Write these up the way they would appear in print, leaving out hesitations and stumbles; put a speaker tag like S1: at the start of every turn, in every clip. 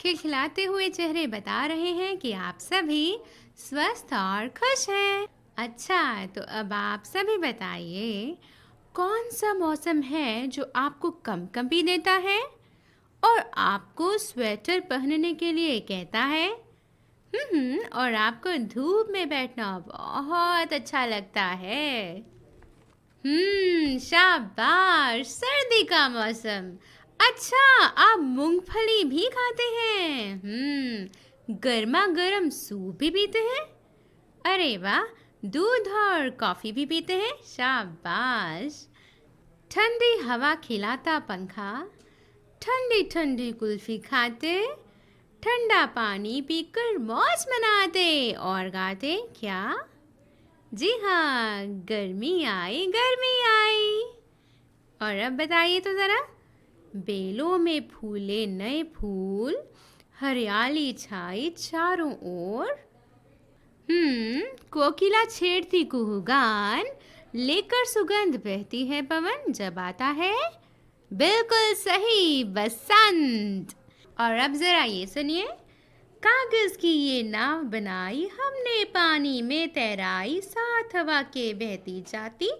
S1: खिलखिलाते हुए चेहरे बता रहे हैं कि आप सभी स्वस्थ और खुश हैं। अच्छा, तो अब आप सभी बताइए, कौन सा मौसम है जो आपको कंपी देता है और आपको स्वेटर पहनने के लिए कहता है? और आपको धूप में बैठना बहुत अच्छा लगता है। शाबाश, सर्दी का मौसम। अच्छा, आप मूंगफली भी खाते हैं? गर्मा गर्म सूप भी पीते हैं? अरे वाह, दूध और कॉफी भी पीते हैं? शाबाश। ठंडी हवा खिलाता पंखा, ठंडी ठंडी कुल्फी खाते, ठंडा पानी पीकर मौज मनाते और गाते क्या? जी हाँ, गर्मी आई, गर्मी आई। और अब बताइए तो ज़रा, बेलों में फूले नए फूल, हरियाली छाई चारों ओर। कोकिला छेड़ती कुहुगान, लेकर सुगंध बहती है पवन, जब आता है बिल्कुल सही, बसंत। और अब ज़रा ये सुनिए, कागज की ये नाव बनाई हमने, पानी में तैराई, साथ हवा के बहती जाती,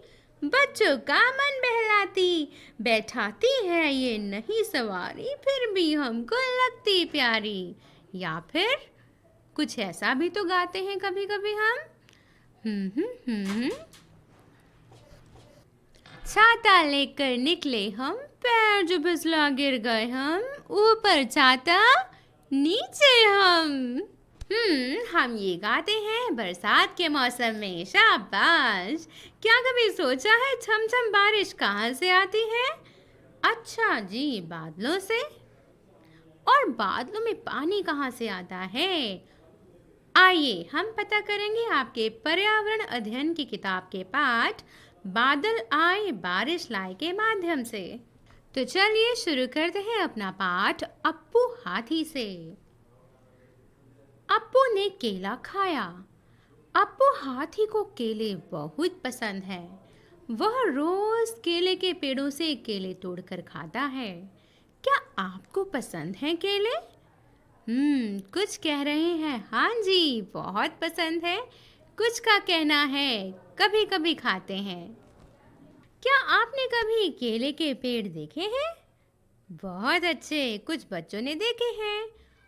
S1: बच्चों का मन बहलाती, बैठाती है ये नहीं सवारी, फिर भी हमको लगती प्यारी। या फिर कुछ ऐसा भी तो गाते हैं कभी कभी हम। छाता लेकर निकले हम, पैर जो फिसला गिर गए हम, ऊपर छाता नीचे हम ये गाते हैं बरसात के मौसम में। शाबाश। क्या कभी सोचा है छमछम बारिश कहाँ से आती है? अच्छा जी, बादलों से। और बादलों में पानी कहाँ से आता है? आइए हम पता करेंगे आपके पर्यावरण अध्ययन की किताब के पाठ बादल आए बारिश लाए के माध्यम से। तो चलिए शुरू करते हैं अपना पाठ अप्पू हाथी से। अप्पू ने केला खाया। अप्पू हाथी को केले बहुत पसंद है। वह रोज केले के पेड़ों से केले तोड़कर खाता है। क्या आपको पसंद है केले? कुछ कह रहे हैं हाँ जी, बहुत पसंद है। कुछ का कहना है कभी कभी खाते हैं। क्या आपने कभी केले के पेड़ देखे हैं? बहुत अच्छे, कुछ बच्चों ने देखे हैं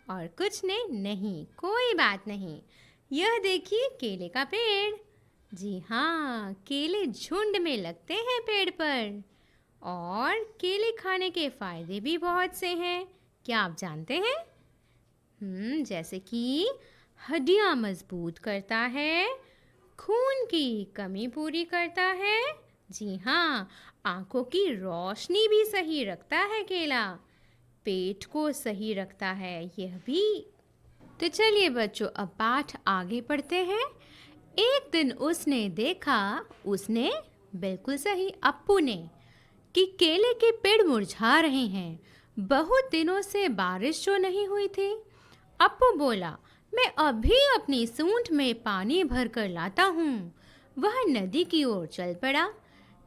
S1: और कुछ ने नहीं। कोई बात नहीं। यह देखिए केले का पेड़। जी हाँ, केले झुंड में लगते हैं पेड़ पर। और केले खाने के फायदे भी बहुत से हैं। क्या आप जानते हैं? जैसे कि हड्डियाँ मजबूत करता है, खून की कमी पूरी करता है। जी हाँ, आंखों की रोशनी भी सही रखता है केला, पेट को सही रखता है यह भी। तो चलिए बच्चों, अब पाठ आगे पढ़ते हैं। एक दिन उसने देखा, उसने बिल्कुल सही, अप्पू ने, कि केले के पेड़ मुरझा रहे हैं। बहुत दिनों से बारिश जो नहीं हुई थी। अप्पू बोला, मैं अभी अपनी सूंड में पानी भर कर लाता हूँ। वह नदी की ओर चल पड़ा।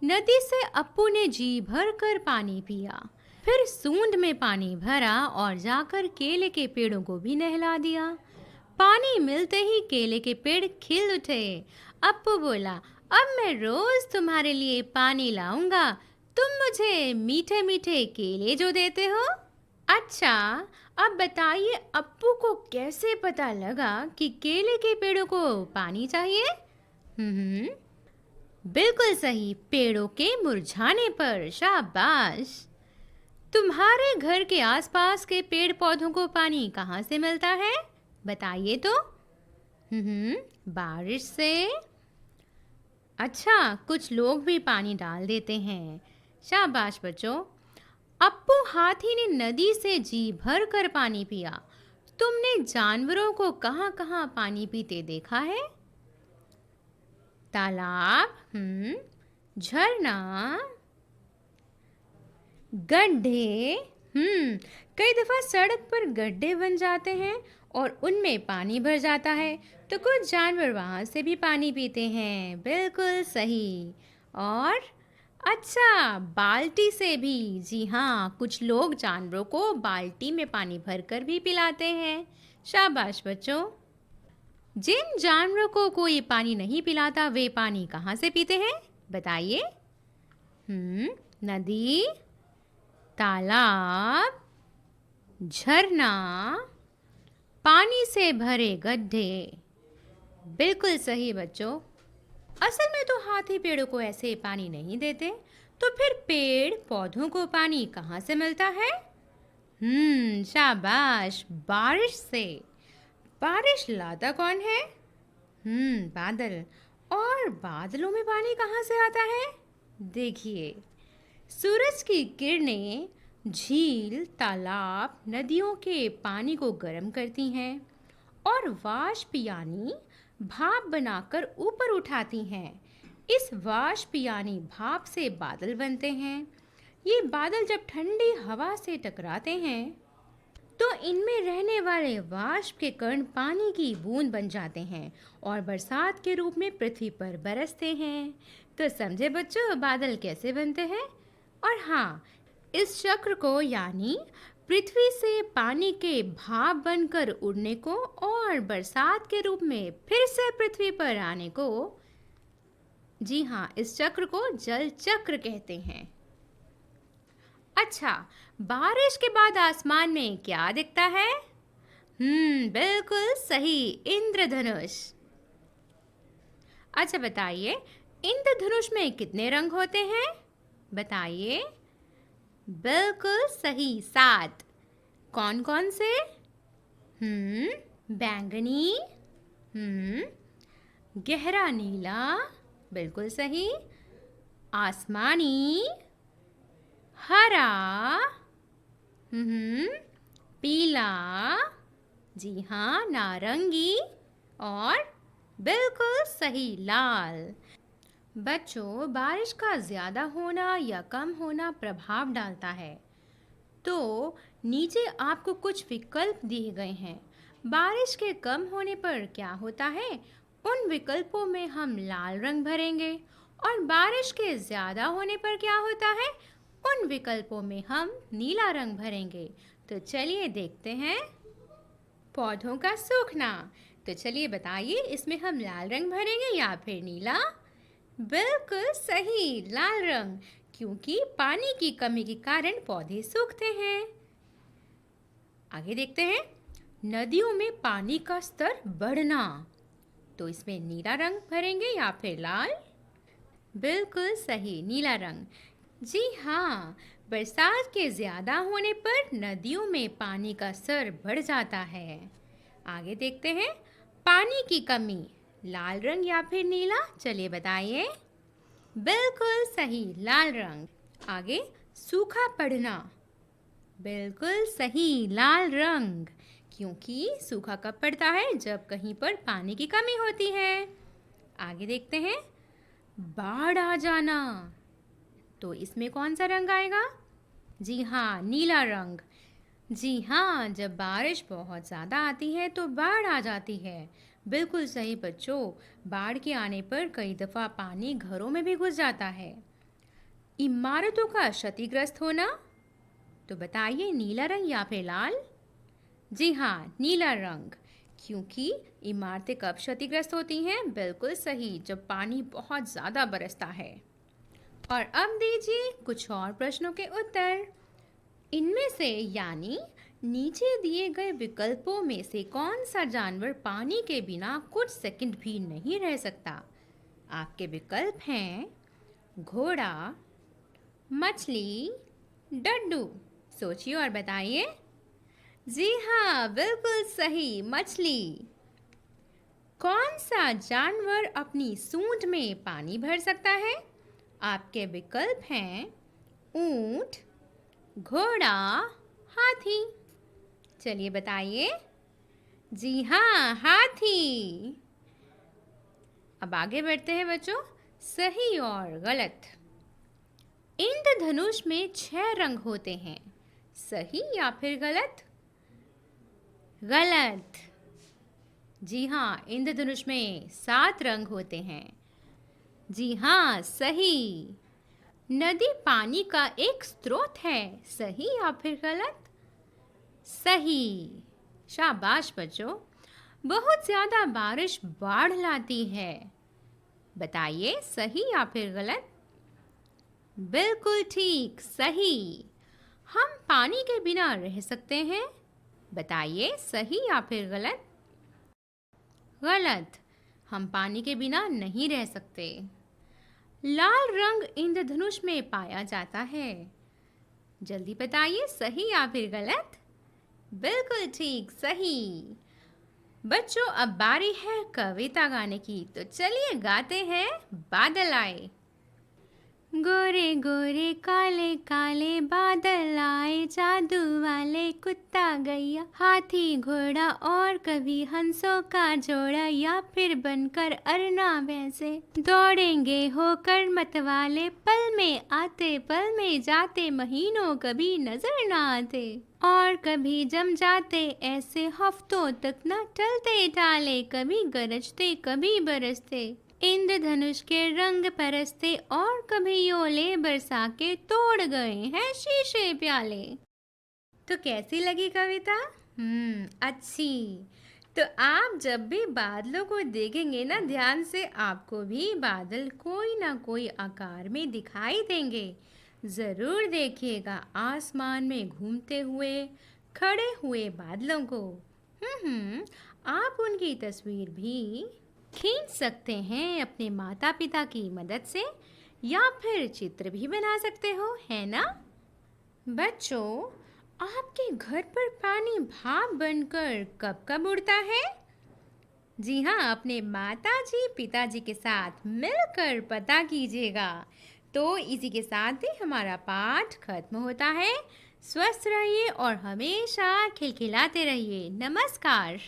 S1: नदी से अप्पू ने जी भर कर पानी पिया, फिर सूंड में पानी भरा और जाकर केले के पेड़ों को भी नहला दिया। पानी मिलते ही केले के पेड़ खिल उठे। अप्पू बोला, अब मैं रोज तुम्हारे लिए पानी लाऊंगा, तुम मुझे मीठे मीठे केले जो देते हो। अच्छा, अब बताइए अप्पू को कैसे पता लगा कि केले के पेड़ों को पानी चाहिए? बिल्कुल सही, पेड़ों के मुरझाने पर। शाबाश। तुम्हारे घर के आसपास के पेड़ पौधों को पानी कहाँ से मिलता है? बताइए तो। बारिश से। अच्छा, कुछ लोग भी पानी डाल देते हैं। शाबाश बच्चों। अप्पू हाथी ने नदी से जी भर कर पानी पिया। तुमने जानवरों को कहाँ कहाँ पानी पीते देखा है? तालाब, झरना, गड्ढे। कई दफा सड़क पर गड्ढे बन जाते हैं और उनमें पानी भर जाता है, तो कुछ जानवर वहाँ से भी पानी पीते हैं। बिल्कुल सही। और अच्छा, बाल्टी से भी। जी हाँ, कुछ लोग जानवरों को बाल्टी में पानी भरकर भी पिलाते हैं। शाबाश बच्चों। जिन जानवरों को कोई पानी नहीं पिलाता वे पानी कहाँ से पीते हैं? बताइए। नदी, तालाब, झरना, पानी से भरे गड्ढे। बिल्कुल सही बच्चों। असल में तो हाथी पेड़ों को ऐसे पानी नहीं देते, तो फिर पेड़ पौधों को पानी कहाँ से मिलता है? शाबाश, बारिश से। बारिश लाता कौन है? बादल। और बादलों में पानी कहाँ से आता है? देखिए, सूरज की किरणें झील, तालाब, नदियों के पानी को गर्म करती हैं और वाष्प यानी भाप बनाकर ऊपर उठाती हैं। इस वाष्प यानी भाप से बादल बनते हैं। ये बादल जब ठंडी हवा से टकराते हैं तो इनमें रहने वाले वाष्प के कण पानी की बूंद बन जाते हैं और बरसात के रूप में पृथ्वी पर बरसते हैं। तो समझे बच्चों बादल कैसे बनते हैं? और हाँ, इस चक्र को यानी पृथ्वी से पानी के भाप बनकर उड़ने को और बरसात के रूप में फिर से पृथ्वी पर आने को, जी हाँ, इस चक्र को जल चक्र कहते हैं। अच्छा, बारिश के बाद आसमान में क्या दिखता है? बिल्कुल सही, इंद्रधनुष। अच्छा बताइए, इंद्रधनुष में कितने रंग होते हैं? बताइए। बिल्कुल सही, 7। कौन कौन से? बैंगनी, गहरा नीला, बिल्कुल सही, आसमानी, हरा, पीला, जी हाँ, नारंगी और बिल्कुल सही, लाल। बच्चों, बारिश का ज़्यादा होना या कम होना प्रभाव डालता है। तो नीचे आपको कुछ विकल्प दिए गए हैं। बारिश के कम होने पर क्या होता है? उन विकल्पों में हम लाल रंग भरेंगे। और बारिश के ज़्यादा होने पर क्या होता है? उन विकल्पों में हम नीला रंग भरेंगे। तो चलिए देखते हैं। पौधों का सूखना। तो चलिए बताइए, इसमें हम लाल रंग भरेंगे या फिर नीला? बिल्कुल सही, लाल रंग, क्योंकि पानी की कमी के कारण पौधे सूखते हैं। आगे देखते हैं, नदियों में पानी का स्तर बढ़ना। तो इसमें नीला रंग भरेंगे या फिर लाल? बिल्कुल सही, नीला रंग। जी हाँ, बरसात के ज़्यादा होने पर नदियों में पानी का स्तर बढ़ जाता है। आगे देखते हैं, पानी की कमी, लाल रंग या फिर नीला? चलिए बताइए। बिल्कुल सही, लाल रंग। आगे, सूखा पड़ना। बिल्कुल सही, लाल रंग, क्योंकि सूखा कब पड़ता है? जब कहीं पर पानी की कमी होती है। आगे देखते हैं, बाढ़ आ जाना। तो इसमें कौन सा रंग आएगा? जी हाँ, नीला रंग। जी हाँ, जब बारिश बहुत ज़्यादा आती है तो बाढ़ आ जाती है। बिल्कुल सही बच्चों, बाढ़ के आने पर कई दफ़ा पानी घरों में भी घुस जाता है। इमारतों का क्षतिग्रस्त होना। तो बताइए, नीला रंग या फिर लाल? जी हाँ, नीला रंग, क्योंकि इमारतें कब क्षतिग्रस्त होती हैं? बिल्कुल सही, जब पानी बहुत ज़्यादा बरसता है। और अब दीजिए कुछ और प्रश्नों के उत्तर। इनमें से यानी नीचे दिए गए विकल्पों में से कौन सा जानवर पानी के बिना कुछ सेकंड भी नहीं रह सकता? आपके विकल्प हैं घोड़ा, मछली, डड्डू। सोचिए और बताइए। जी हाँ, बिल्कुल सही, मछली। कौन सा जानवर अपनी सूंड में पानी भर सकता है? आपके विकल्प हैं ऊंट, घोड़ा, हाथी। चलिए बताइए। जी हाँ, हाथी। अब आगे बढ़ते हैं बच्चों, सही और गलत। इंद्रधनुष में 6 रंग होते हैं, सही या फिर गलत? गलत। जी हाँ, इंद्रधनुष में 7 रंग होते हैं। जी हाँ, सही। नदी पानी का एक स्रोत है। सही या फिर गलत? सही। शाबाश बच्चों। बहुत ज्यादा बारिश बाढ़ लाती है। बताइए सही या फिर गलत? बिल्कुल ठीक, सही। हम पानी के बिना रह सकते हैं। बताइए सही या फिर गलत? गलत। हम पानी के बिना नहीं रह सकते। लाल रंग इंद्रधनुष में पाया जाता है। जल्दी बताइए सही या फिर गलत? बिल्कुल ठीक, सही। बच्चों अब बारी है कविता गाने की, तो चलिए गाते हैं बादल आए। गोरे गोरे काले काले बादल आए, जादू वाले कुत्ता गैया हाथी घोड़ा और कभी हंसों का जोड़ा, या फिर बनकर अरना वैसे दौड़ेंगे होकर मत वाले, पल में आते पल में जाते, महीनों कभी नजर ना आते और कभी जम जाते, ऐसे हफ्तों तक न टलते टाले, कभी गरजते कभी बरसते, इंद्रधनुष के रंग परसते, और कभी ओले बरसा के तोड़ गए हैं शीशे प्याले। तो कैसी लगी कविता? अच्छी। तो आप जब भी बादलों को देखेंगे ना ध्यान से, आपको भी बादल कोई ना कोई आकार में दिखाई देंगे। ज़रूर देखिएगा आसमान में घूमते हुए, खड़े हुए बादलों को। आप उनकी तस्वीर भी खींच सकते हैं अपने माता पिता की मदद से, या फिर चित्र भी बना सकते हो, है ना? बच्चों, आपके घर पर पानी भाप बनकर कब कब उड़ता है? जी हाँ, अपने माताजी पिताजी के साथ मिलकर पता कीजिएगा। तो इसी के साथ ही हमारा पाठ खत्म होता है। स्वस्थ रहिए और हमेशा खिलखिलाते रहिए। नमस्कार।